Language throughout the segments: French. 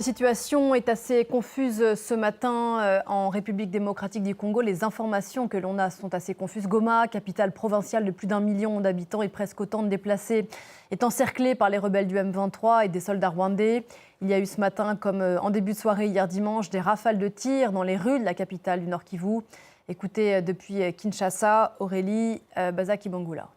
La situation est assez confuse ce matin en République démocratique du Congo. Les informations que l'on a sont assez confuses. Goma, capitale provinciale de plus d'1 million d'habitants et presque autant de déplacés, est encerclée par les rebelles du M23 et des soldats rwandais. Il y a eu ce matin, comme en début de soirée hier dimanche, des rafales de tirs dans les rues de la capitale du Nord Kivu. Écoutez depuis Kinshasa, Aurélie Bazaki-Bangula.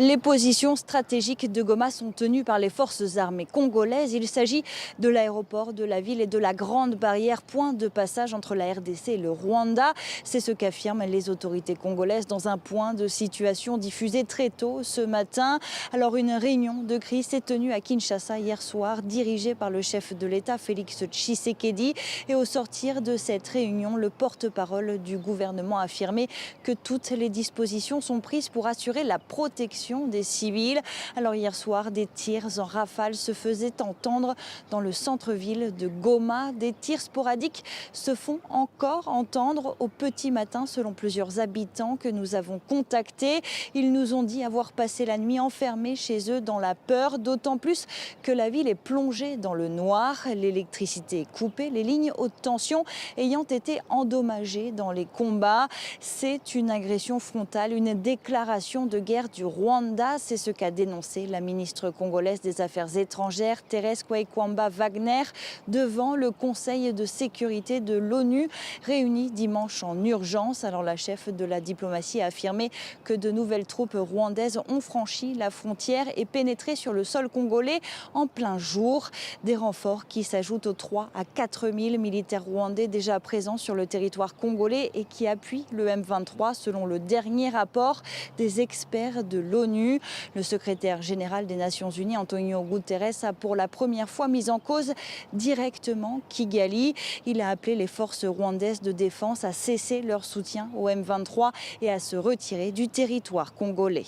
Les positions stratégiques de Goma sont tenues par les forces armées congolaises. Il s'agit de l'aéroport de la ville et de la grande barrière, point de passage entre la RDC et le Rwanda. C'est ce qu'affirment les autorités congolaises dans un point de situation diffusé très tôt ce matin. Alors une réunion de crise s'est tenue à Kinshasa hier soir, dirigée par le chef de l'État Félix Tshisekedi. Et au sortir de cette réunion, le porte-parole du gouvernement a affirmé que toutes les dispositions sont prises pour assurer la protection des civils. Alors hier soir, des tirs en rafale se faisaient entendre dans le centre-ville de Goma. Des tirs sporadiques se font encore entendre au petit matin selon plusieurs habitants que nous avons contactés. Ils nous ont dit avoir passé la nuit enfermés chez eux dans la peur, d'autant plus que la ville est plongée dans le noir. L'électricité est coupée, les lignes haute tension ayant été endommagées dans les combats. C'est une agression frontale, une déclaration de guerre du Rwanda, c'est ce qu'a dénoncé la ministre congolaise des Affaires étrangères, Thérèse Kwaikwamba Wagner, devant le Conseil de sécurité de l'ONU, réuni dimanche en urgence. Alors la chef de la diplomatie a affirmé que de nouvelles troupes rwandaises ont franchi la frontière et pénétré sur le sol congolais en plein jour. Des renforts qui s'ajoutent aux 3 à 4 000 militaires rwandais déjà présents sur le territoire congolais et qui appuient le M23 selon le dernier rapport des experts de l'ONU. Le secrétaire général des Nations Unies, Antonio Guterres, a pour la première fois mis en cause directement Kigali. Il a appelé les forces rwandaises de défense à cesser leur soutien au M23 et à se retirer du territoire congolais.